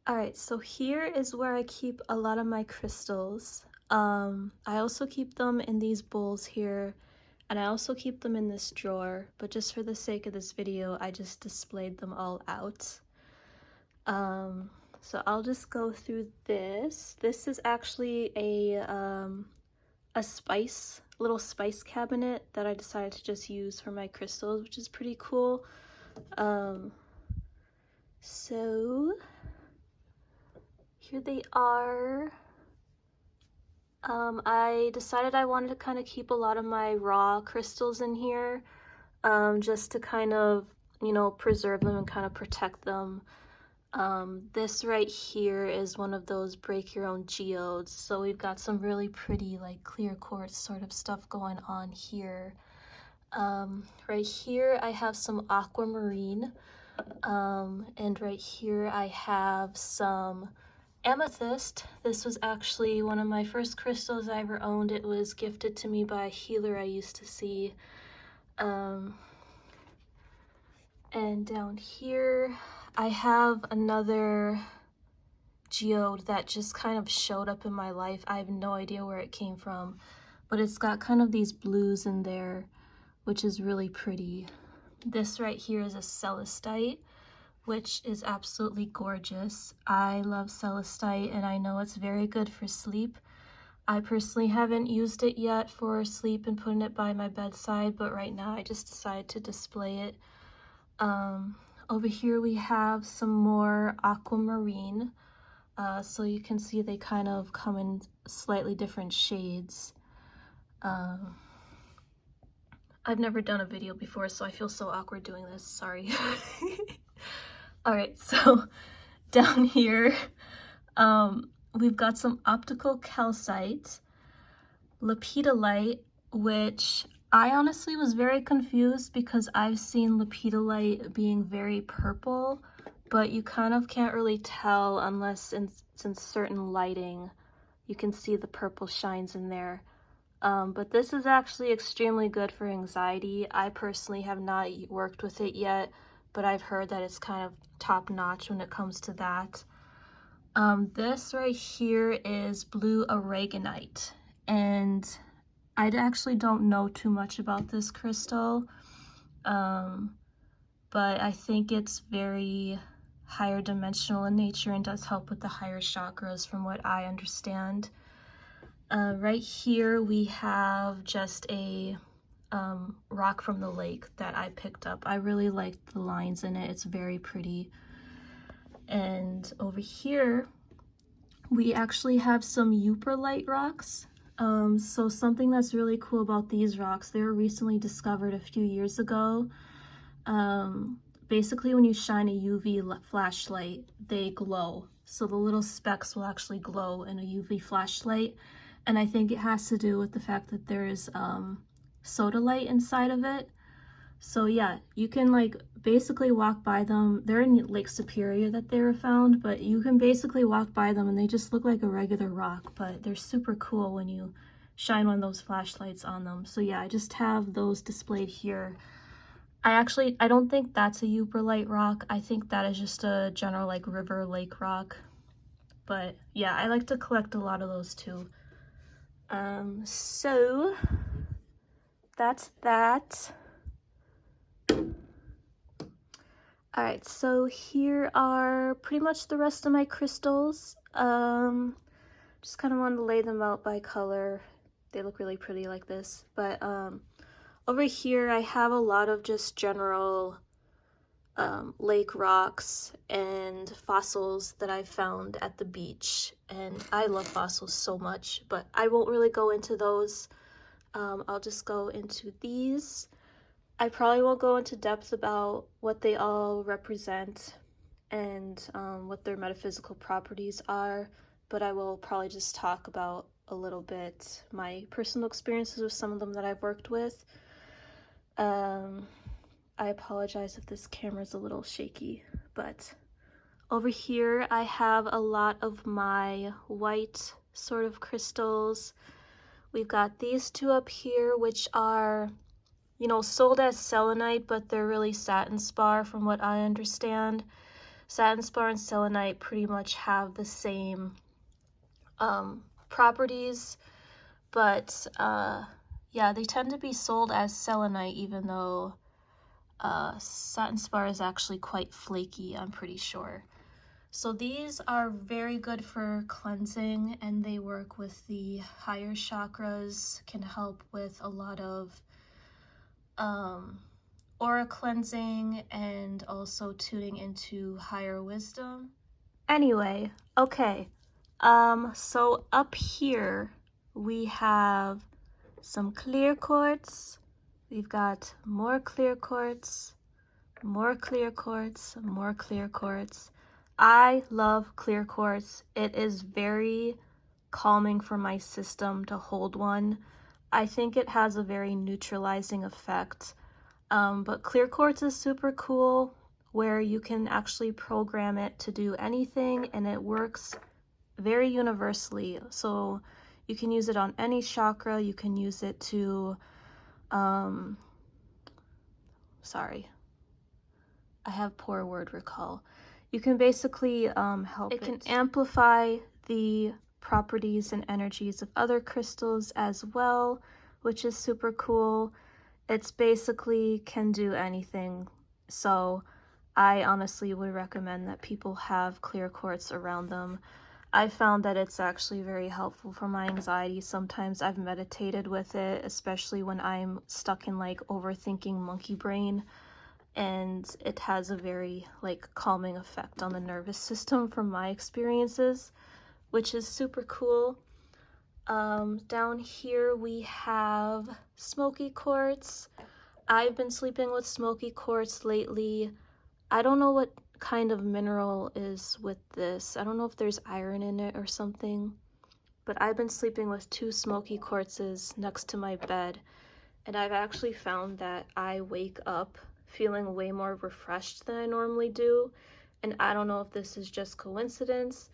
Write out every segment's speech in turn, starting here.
Alright, so here is where I keep a lot of my crystals. I also keep them in these bowls here, and I also keep them in this drawer, but just for the sake of this video, I just displayed them all out. So I'll just go through this. This is actually a little spice cabinet that I decided to just use for my crystals, which is pretty cool. So here they are. I decided I wanted to kind of keep a lot of my raw crystals in here, just to kind of, preserve them and kind of protect them. This right here is one of those break your own geodes, so we've got some really pretty like clear quartz sort of stuff going on here. Right here I have some aquamarine, and right here I have some amethyst. This was actually one of my first crystals I ever owned. It was gifted to me by a healer I used to see. And down here I have another geode that just kind of showed up in my life. I have no idea where it came from, but it's got kind of these blues in there, which is really pretty. This right here is a celestite, which is absolutely gorgeous. I love celestite, and I know it's very good for sleep. I personally haven't used it yet for sleep and putting it by my bedside, but right now I just decided to display it. Over here we have some more aquamarine. So you can see they kind of come in slightly different shades. I've never done a video before, so I feel so awkward doing this, sorry. Alright, so down here, we've got some optical calcite, lepidolite, which I honestly was very confused because I've seen lepidolite being very purple, but you kind of can't really tell unless in certain lighting you can see the purple shines in there. But this is actually extremely good for anxiety. I personally have not worked with it yet, but I've heard that it's kind of top-notch when it comes to that. This right here is blue aragonite, and I actually don't know too much about this crystal, but I think it's very higher dimensional in nature and does help with the higher chakras from what I understand. Right here we have just a rock from the lake that I picked up. I really like the lines in it. It's very pretty. And over here we actually have some euperlite rocks. So something that's really cool about these rocks, they were recently discovered a few years ago. Basically when you shine a UV flashlight, they glow. So the little specks will actually glow in a UV flashlight. And I think it has to do with the fact that there's sodalite inside of it. So yeah, you can like basically walk by them. They're in Lake Superior that they were found, but you can basically walk by them and they just look like a regular rock, but they're super cool when you shine one of those flashlights on them. So yeah, I just have those displayed here. I don't think that's a euperlite rock. I think that is just a general like river lake rock. But yeah, I like to collect a lot of those too. So that's that. Alright, so here are pretty much the rest of my crystals. Just kind of wanted to lay them out by color. They look really pretty like this. But over here I have a lot of just general lake rocks and fossils that I found at the beach. And I love fossils so much, but I won't really go into those. I'll just go into these. I probably won't go into depth about what they all represent and what their metaphysical properties are, but I will probably just talk about a little bit my personal experiences with some of them that I've worked with. I apologize if this camera's a little shaky, but over here I have a lot of my white sort of crystals. We've got these two up here, which are, sold as selenite, but they're really satin spar from what I understand. Satin spar and selenite pretty much have the same properties, but yeah, they tend to be sold as selenite, even though satin spar is actually quite flaky, I'm pretty sure. So these are very good for cleansing, and they work with the higher chakras, can help with a lot of aura cleansing and also tuning into higher wisdom. Anyway, okay, so up here we have some clear quartz. We've got more clear quartz, more clear quartz, more clear quartz. I love clear quartz. It is very calming for my system to hold one. I think it has a very neutralizing effect. But clear quartz is super cool, where you can actually program it to do anything, and it works very universally. So you can use it on any chakra. You can use it to, sorry, I have poor word recall. You can basically help it. It can amplify the properties and energies of other crystals as well, which is super cool. It's basically can do anything. So I honestly would recommend that people have clear quartz around them. I found that it's actually very helpful for my anxiety. Sometimes I've meditated with it, especially when I'm stuck in like overthinking monkey brain, and it has a very like calming effect on the nervous system from my experiences, which is super cool. Down here we have smoky quartz. I've been sleeping with smoky quartz lately. I don't know what kind of mineral is with this. I don't know if there's iron in it or something, but I've been sleeping with 2 smoky quartzes next to my bed, and I've actually found that I wake up feeling way more refreshed than I normally do. And I don't know if this is just coincidence,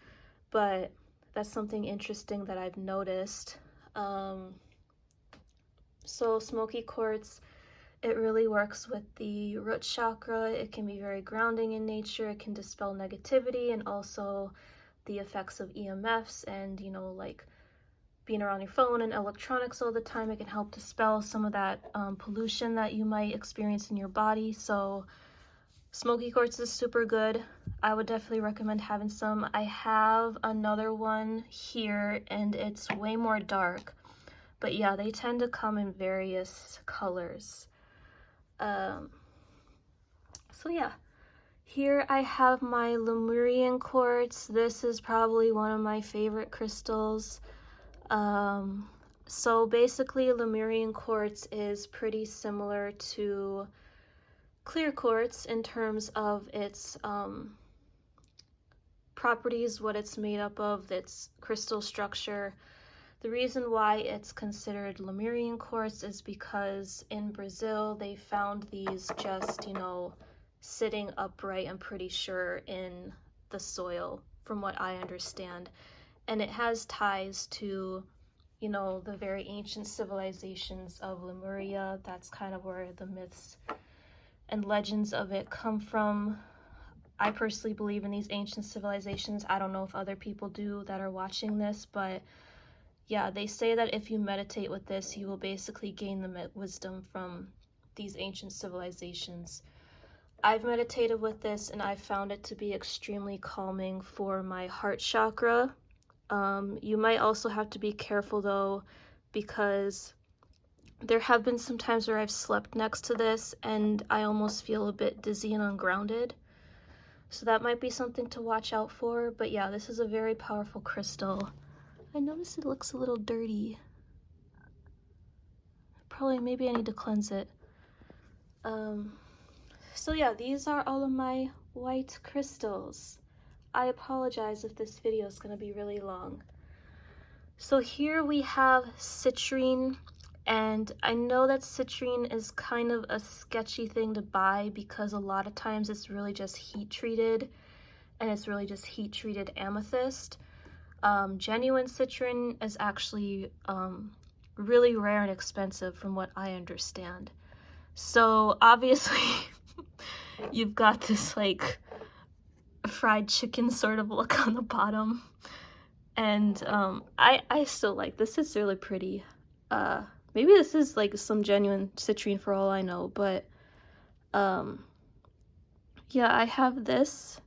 but that's something interesting that I've noticed. So smoky quartz, it really works with the root chakra. It can be very grounding in nature. It can dispel negativity and also the effects of EMFs and, you know, like being around your phone and electronics all the time. It can help dispel some of that pollution that you might experience in your body. So smoky quartz is super good. I would definitely recommend having some. I have another one here and it's way more dark, but yeah, they tend to come in various colors. So yeah, here I have my Lemurian quartz. This is probably one of my favorite crystals. So basically Lemurian quartz is pretty similar to clear quartz in terms of its properties, what it's made up of, its crystal structure. The reason why it's considered Lemurian quartz is because in Brazil they found these just, you know, sitting upright, I'm pretty sure, in the soil, from what I understand. And it has ties to, you know, the very ancient civilizations of Lemuria. That's kind of where the myths and legends of it come from. I personally believe in these ancient civilizations. I don't know if other people do that are watching this, but yeah, they say that if you meditate with this, you will basically gain the wisdom from these ancient civilizations. I've meditated with this and I found it to be extremely calming for my heart chakra. You might also have to be careful though, because there have been some times where I've slept next to this and I almost feel a bit dizzy and ungrounded. So that might be something to watch out for. But yeah, this is a very powerful crystal. I noticed it looks a little dirty. Probably, maybe I need to cleanse it. So yeah, these are all of my white crystals. I apologize if this video is going to be really long. So here we have citrine, and I know that citrine is kind of a sketchy thing to buy because a lot of times it's really just heat treated, and it's really just heat treated amethyst. Genuine citrine is actually really rare and expensive from what I understand. So obviously you've got this like fried chicken sort of look on the bottom. And I still like this. It's really pretty. Maybe this is like some genuine citrine for all I know, but yeah, I have this,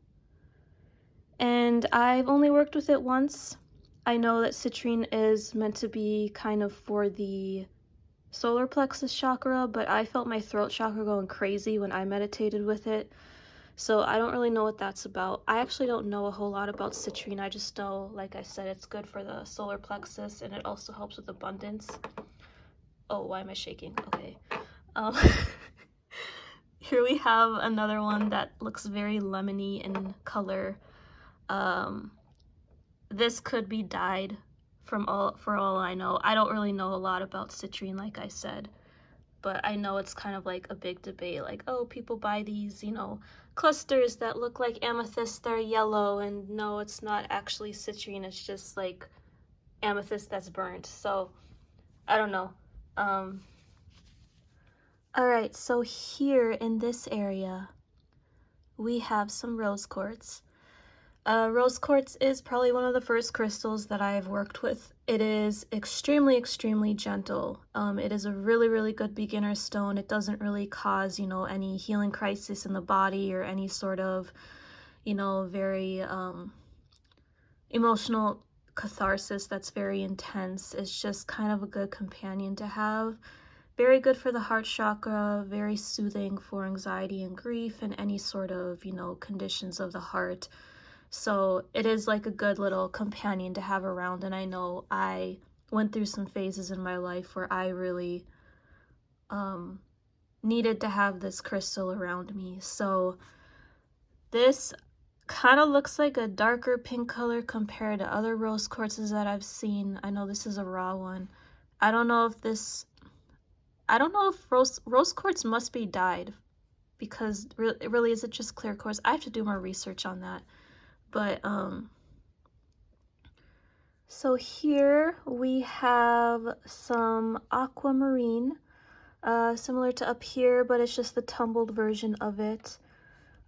and I've only worked with it once. I know that citrine is meant to be kind of for the solar plexus chakra, but I felt my throat chakra going crazy when I meditated with it. So I don't really know what that's about. I actually don't know a whole lot about citrine. I just know, like I said, it's good for the solar plexus, and it also helps with abundance. Oh, why am I shaking? Okay. Um, here we have another one that looks very lemony in color. This could be dyed for all I know. I don't really know a lot about citrine, like I said, but I know it's kind of like a big debate, like, oh, people buy these, you know, clusters that look like amethyst, they're yellow, and no, it's not actually citrine, it's just like amethyst that's burnt. So I don't know. All right, so here in this area we have some rose quartz. Rose quartz is probably one of the first crystals that I've worked with. It is extremely, extremely gentle. It is a really, really good beginner stone. It doesn't really cause, you know, any healing crisis in the body or any sort of, you know, very emotional catharsis that's very intense. It's just kind of a good companion to have. Very good for the heart chakra, very soothing for anxiety and grief and any sort of, you know, conditions of the heart. So it is like a good little companion to have around, and I know I went through some phases in my life where I really needed to have this crystal around me. So this kind of looks like a darker pink color compared to other rose quartzes that I've seen. I know this is a raw one. I don't know if rose quartz must be dyed, because really is it just clear quartz? I have to do more research on that. But so here we have some aquamarine, similar to up here, but it's just the tumbled version of it.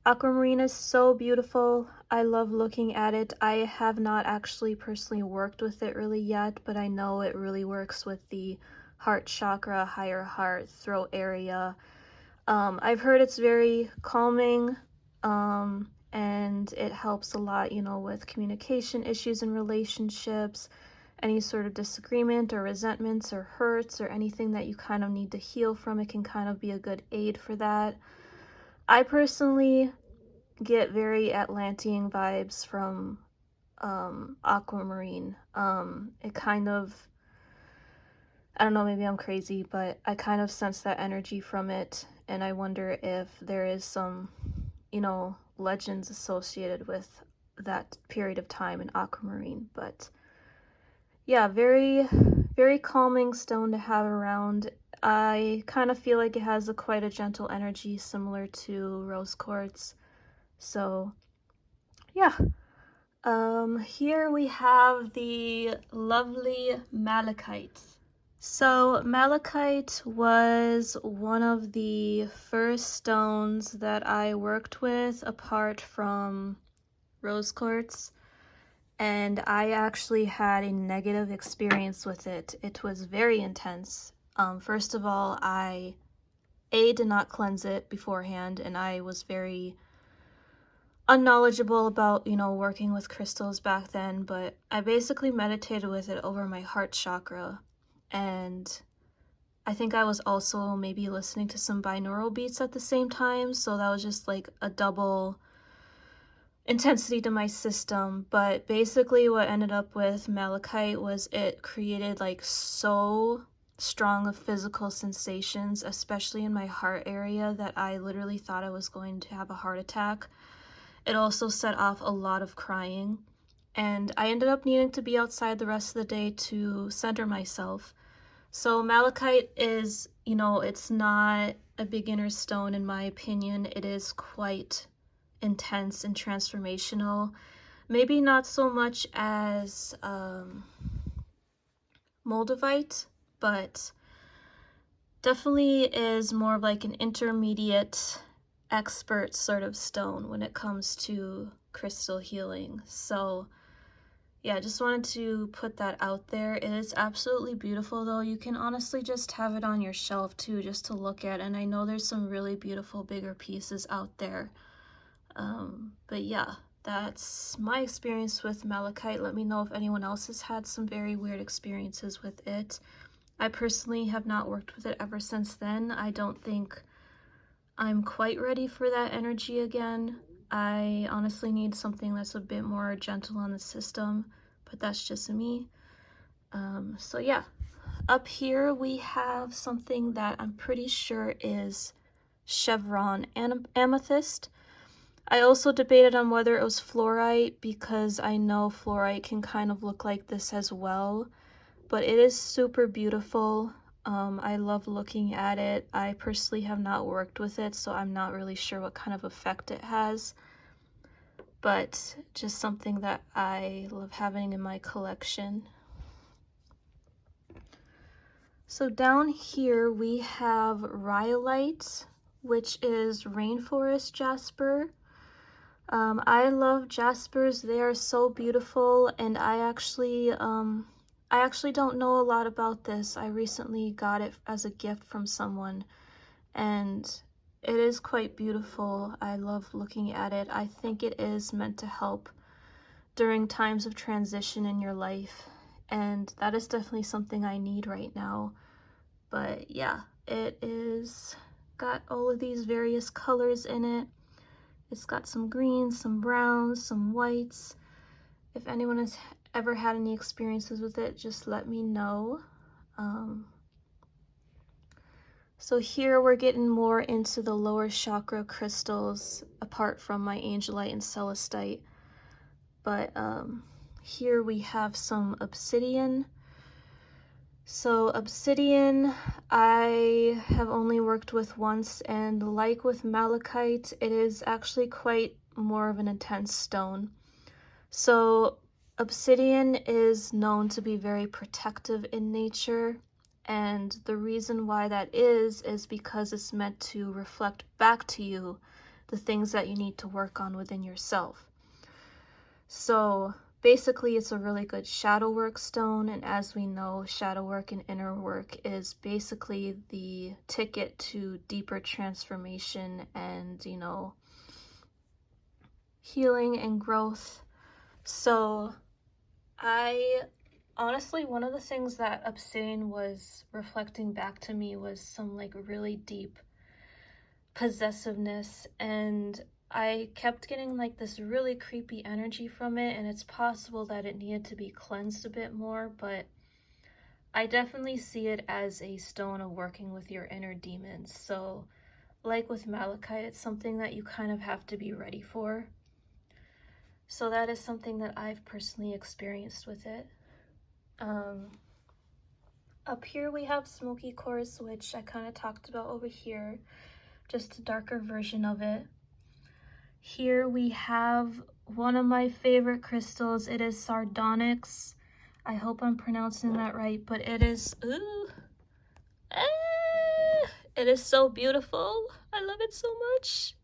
Aquamarine is so beautiful. I love looking at it. I have not actually personally worked with it really yet, but I know it really works with the heart chakra, higher heart, throat area. I've heard it's very calming, and it helps a lot, you know, with communication issues in relationships, any sort of disagreement or resentments or hurts or anything that you kind of need to heal from. It can kind of be a good aid for that. I personally get very Atlantean vibes from aquamarine. It kind of, I don't know, maybe I'm crazy, but I kind of sense that energy from it, and I wonder if there is some, you know, legends associated with that period of time in aquamarine. But yeah, very, very calming stone to have around. I kind of feel like it has quite a gentle energy similar to rose quartz. So yeah. Here we have the lovely malachite. So malachite was one of the first stones that I worked with apart from rose quartz, and I actually had a negative experience with it. It was very intense. First of all, I did not cleanse it beforehand, and I was very unknowledgeable about, you know, working with crystals back then, but I basically meditated with it over my heart chakra, and I think I was also maybe listening to some binaural beats at the same time, so that was just like a double intensity to my system. But basically what ended up with malachite was it created like so strong of physical sensations, especially in my heart area, that I literally thought I was going to have a heart attack. It also set off a lot of crying, and I ended up needing to be outside the rest of the day to center myself. So malachite is, you know, it's not a beginner stone in my opinion. It is quite intense and transformational. Maybe not so much as moldavite, but definitely is more of like an intermediate expert sort of stone when it comes to crystal healing. So yeah, I just wanted to put that out there. It is absolutely beautiful though. You can honestly just have it on your shelf too, just to look at. And I know there's some really beautiful bigger pieces out there. But yeah, that's my experience with malachite. Let me know if anyone else has had some very weird experiences with it. I personally have not worked with it ever since then. I don't think I'm quite ready for that energy again. I honestly need something that's a bit more gentle on the system, but that's just me. So yeah, up here we have something that I'm pretty sure is chevron amethyst. I also debated on whether it was fluorite because I know fluorite can kind of look like this as well, but it is super beautiful. I love looking at it. I personally have not worked with it, so I'm not really sure what kind of effect it has, but just something that I love having in my collection. So down here we have rhyolite, which is rainforest jasper. I love jaspers. They are so beautiful, and I actually don't know a lot about this. I recently got it as a gift from someone, and it is quite beautiful. I love looking at it. I think it is meant to help during times of transition in your life, and that is definitely something I need right now. But yeah, it is got all of these various colors in it. It's got some greens, some browns, some whites. If anyone has ever had any experiences with it, just let me know. So here we're getting more into the lower chakra crystals apart from my angelite and celestite. But here we have some obsidian. So obsidian I have only worked with once, and like with malachite, it is actually quite more of an intense stone. So obsidian is known to be very protective in nature, and the reason why that is because it's meant to reflect back to you the things that you need to work on within yourself. So basically, it's a really good shadow work stone, and as we know, shadow work and inner work is basically the ticket to deeper transformation and, you know, healing and growth. So I honestly, one of the things that obsidian was reflecting back to me was some like really deep possessiveness, and I kept getting like this really creepy energy from it, and it's possible that it needed to be cleansed a bit more, but I definitely see it as a stone of working with your inner demons. So like with malachite, it's something that you kind of have to be ready for. So that is something that I've personally experienced with it. Up here we have smoky quartz, which I kind of talked about over here, just a darker version of it. Here we have one of my favorite crystals. It is sardonyx. I hope I'm pronouncing that right, but it is, it is so beautiful. I love it so much.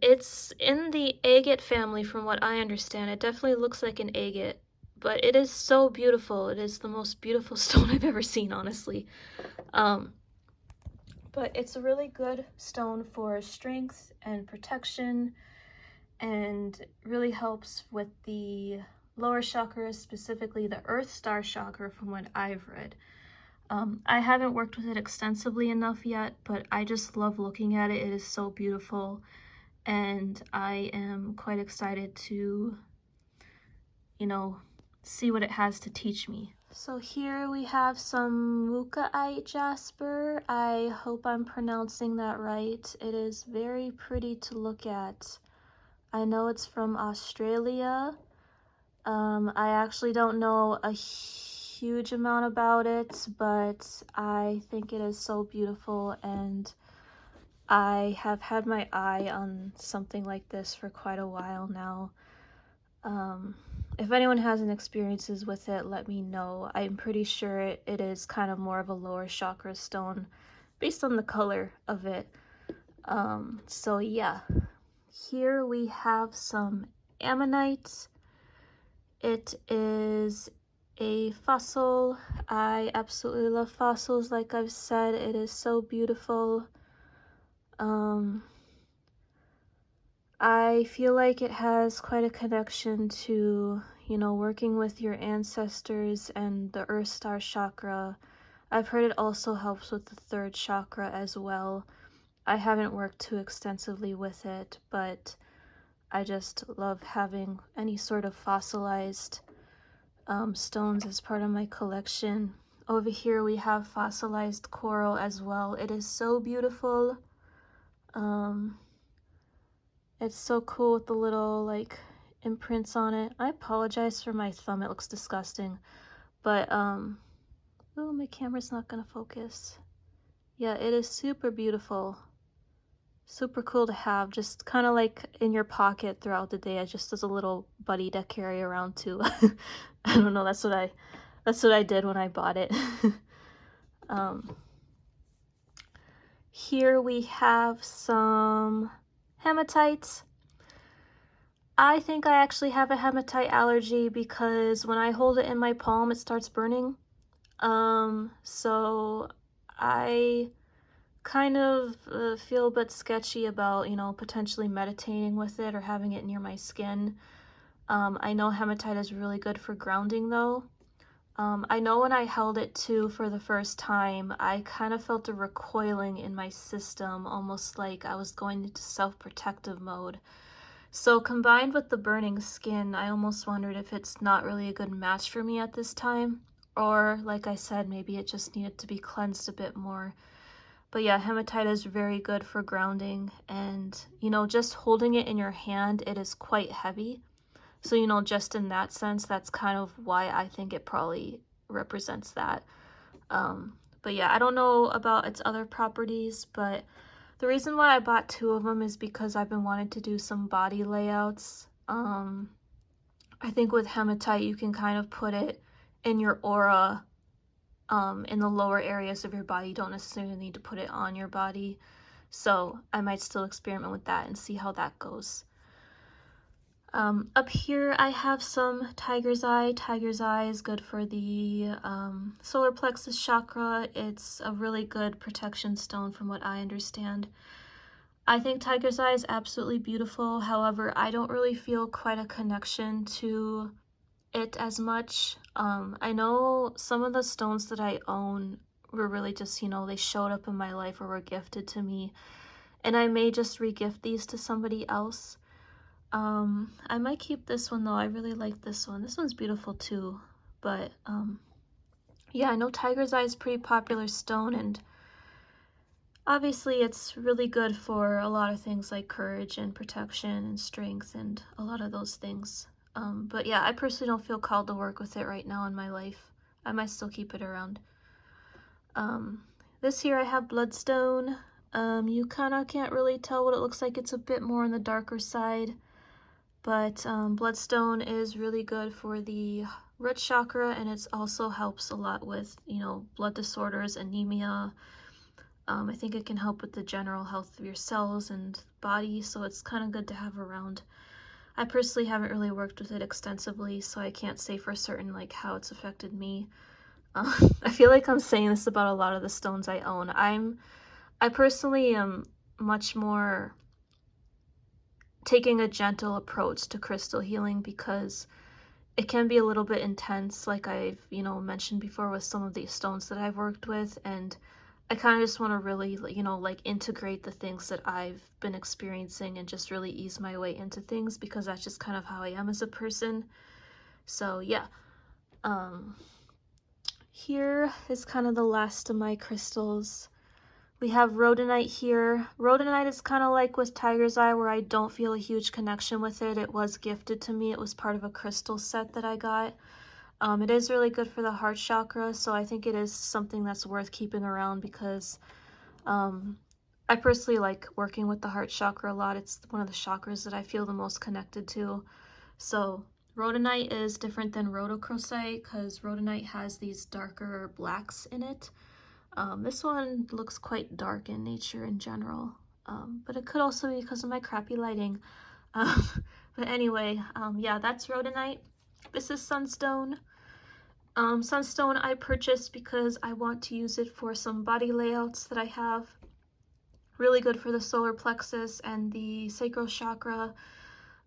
It's in the agate family from what I understand. It definitely looks like an agate, but it is so beautiful. It is the most beautiful stone I've ever seen, honestly. But it's a really good stone for strength and protection, and really helps with the lower chakras, specifically the earth star chakra from what I've read. I haven't worked with it extensively enough yet, but I just love looking at it. It is so beautiful, and I am quite excited to, you know, see what it has to teach me. So here we have some Mukaite jasper. I hope I'm pronouncing that right. It is very pretty to look at. I know it's from Australia. I actually don't know a huge amount about it, but I think it is so beautiful, and I have had my eye on something like this for quite a while now. If anyone has any experiences with it, let me know. I'm pretty sure it is kind of more of a lower chakra stone based on the color of it. So yeah, Here we have some ammonite. It is a fossil. I absolutely love fossils, like I've said. It is so beautiful. I feel like it has quite a connection to, you know, working with your ancestors and the Earth Star chakra. I've heard it also helps with the third chakra as well. I haven't worked too extensively with it, but I just love having any sort of fossilized stones as part of my collection. Over here we have fossilized coral as well. It is so beautiful. It's so cool with the little like imprints on it. I apologize for my thumb, it looks disgusting. But oh, my camera's not gonna focus. Yeah, it is super beautiful. Super cool to have, just kind of like in your pocket throughout the day, just as a little buddy to carry around too. I don't know, that's what I did when I bought it. Here we have some hematite. I think I actually have a hematite allergy because when I hold it in my palm, it starts burning. So I kind of feel a bit sketchy about, you know, potentially meditating with it or having it near my skin. I know hematite is really good for grounding though. I know when I held it too for the first time, I kind of felt a recoiling in my system, almost like I was going into self-protective mode. So combined with the burning skin, I almost wondered if it's not really a good match for me at this time. Or, like I said, maybe it just needed to be cleansed a bit more. But yeah, hematite is very good for grounding. And, you know, just holding it in your hand, it is quite heavy. So, you know, just in that sense, that's kind of why I think it probably represents that. But yeah, I don't know about its other properties, but the reason why I bought 2 of them is because I've been wanting to do some body layouts. I think with hematite, you can kind of put it in your aura, in the lower areas of your body. You don't necessarily need to put it on your body. So I might still experiment with that and see how that goes. Up here I have some tiger's eye. Tiger's eye is good for the solar plexus chakra. It's a really good protection stone from what I understand. I think tiger's eye is absolutely beautiful. However, I don't really feel quite a connection to it as much. I know some of the stones that I own were really just, you know, they showed up in my life or were gifted to me. And I may just re-gift these to somebody else. I might keep this one though. I really like this one. This one's beautiful too. But yeah, I know tiger's eye is a pretty popular stone, and obviously it's really good for a lot of things like courage and protection and strength and a lot of those things. But yeah, I personally don't feel called to work with it right now in my life. I might still keep it around. This here I have bloodstone. You kind of can't really tell what it looks like. It's a bit more on the darker side. But bloodstone is really good for the root chakra, and it also helps a lot with, you know, blood disorders, anemia. I think it can help with the general health of your cells and body, so it's kind of good to have around. I personally haven't really worked with it extensively, so I can't say for certain like how it's affected me. I feel like I'm saying this about a lot of the stones I own. I personally am much more taking a gentle approach to crystal healing because it can be a little bit intense, like I've, you know, mentioned before with some of these stones that I've worked with, and I kind of just want to really, you know, like integrate the things that I've been experiencing and just really ease my way into things because that's just kind of how I am as a person. So yeah, here is kind of the last of my crystals. We have rhodonite here. Rhodonite is kind of like with tiger's eye where I don't feel a huge connection with it. It was gifted to me. It was part of a crystal set that I got. It is really good for the heart chakra, so I think it is something that's worth keeping around because I personally like working with the heart chakra a lot. It's one of the chakras that I feel the most connected to. So rhodonite is different than rhodochrosite because rhodonite has these darker blacks in it. This one looks quite dark in nature in general. but it could also be because of my crappy lighting. Um, but anyway, yeah, that's rhodonite. This is sunstone. Sunstone I purchased because I want to use it for some body layouts that I have. Really good for the solar plexus and the sacral chakra.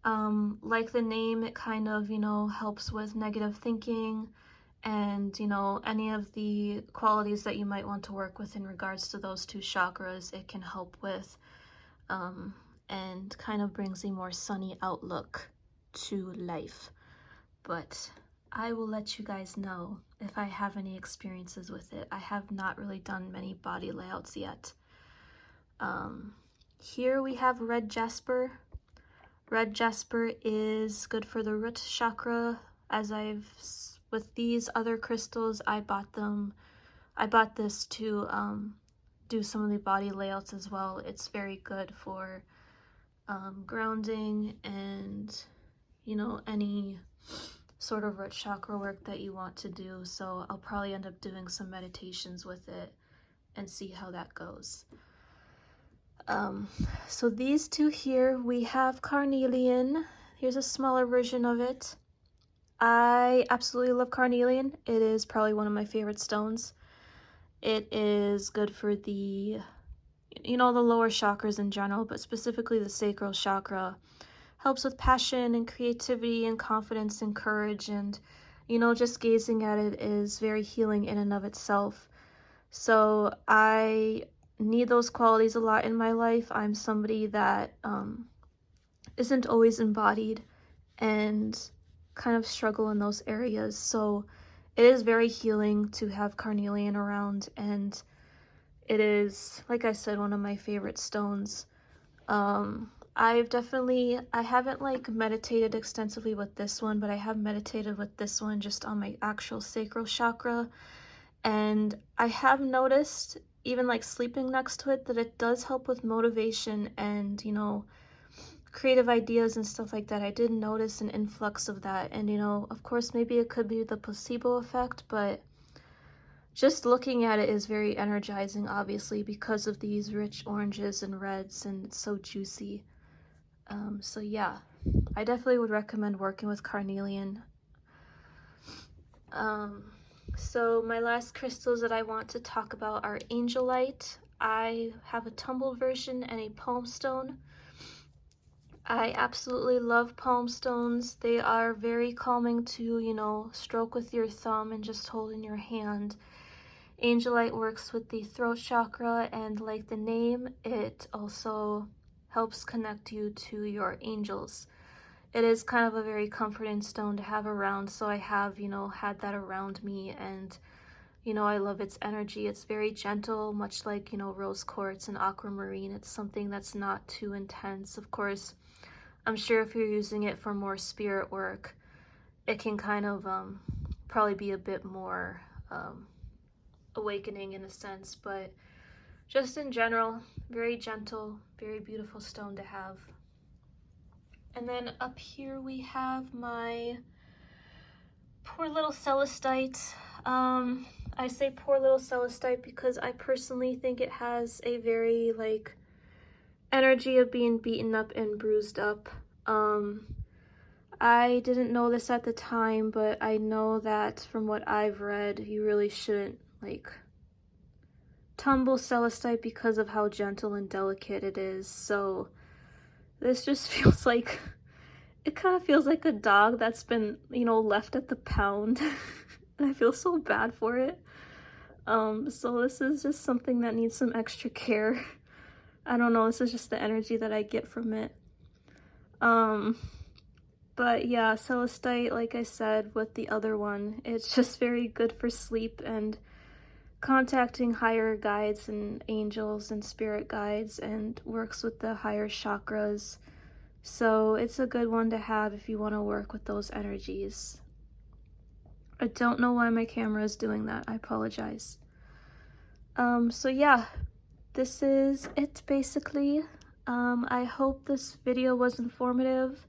Like the name, it kind of, you know, helps with negative thinking and, you know, any of the qualities that you might want to work with in regards to those two chakras, it can help with, and kind of brings a more sunny outlook to life. But I will let you guys know if I have any experiences with it. I have not really done many body layouts yet. Here we have red jasper. Red jasper is good for the root chakra. With these other crystals, I bought this to do some of the body layouts as well. It's very good for grounding and, you know, any sort of root chakra work that you want to do. So I'll probably end up doing some meditations with it and see how that goes. So these two here, we have carnelian. Here's a smaller version of it. I absolutely love carnelian. It is probably one of my favorite stones. It is good for the, you know, the lower chakras in general, but specifically the sacral chakra. Helps with passion and creativity and confidence and courage, and, you know, just gazing at it is very healing in and of itself. So I need those qualities a lot in my life. I'm somebody that isn't always embodied and kind of struggle in those areas. So it is very healing to have carnelian around, and it is, like I said, one of my favorite stones. I haven't like meditated extensively with this one, but I have meditated with this one just on my actual sacral chakra. And I have noticed, even like sleeping next to it, that it does help with motivation and, you know, creative ideas and stuff like that. I did notice an influx of that. And, you know, of course, maybe it could be the placebo effect, but just looking at it is very energizing, obviously, because of these rich oranges and reds, and it's so juicy. So yeah, I definitely would recommend working with carnelian. So my last crystals that I want to talk about are angelite. I have a tumbled version and a palm stone. I absolutely love palm stones. They are very calming to, you know, stroke with your thumb and just hold in your hand. Angelite works with the throat chakra, and like the name, it also helps connect you to your angels. It is kind of a very comforting stone to have around, so I have, you know, had that around me, and, you know, I love its energy. It's very gentle, much like, you know, rose quartz and aquamarine. It's something that's not too intense. Of course, I'm sure if you're using it for more spirit work, it can kind of probably be a bit more awakening in a sense, but just in general, very gentle, very beautiful stone to have. And then up here we have my poor little celestite. I say poor little celestite because I personally think it has a very like energy of being beaten up and bruised up. I didn't know this at the time, but I know that from what I've read, you really shouldn't like tumble celestite because of how gentle and delicate it is. So this just feels like, it kind of feels like a dog that's been, you know, left at the pound. And I feel so bad for it. So this is just something that needs some extra care. I don't know, this is just the energy that I get from it. But yeah, celestite, like I said, with the other one, it's just very good for sleep and contacting higher guides and angels and spirit guides, and works with the higher chakras. So it's a good one to have if you want to work with those energies. I don't know why my camera is doing that. I apologize. So yeah, this is it basically. I hope this video was informative.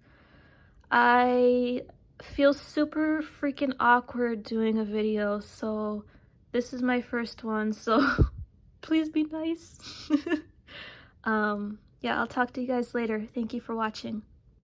I feel super freaking awkward doing a video, so this is my first one, so please be nice. Yeah, I'll talk to you guys later. Thank you for watching.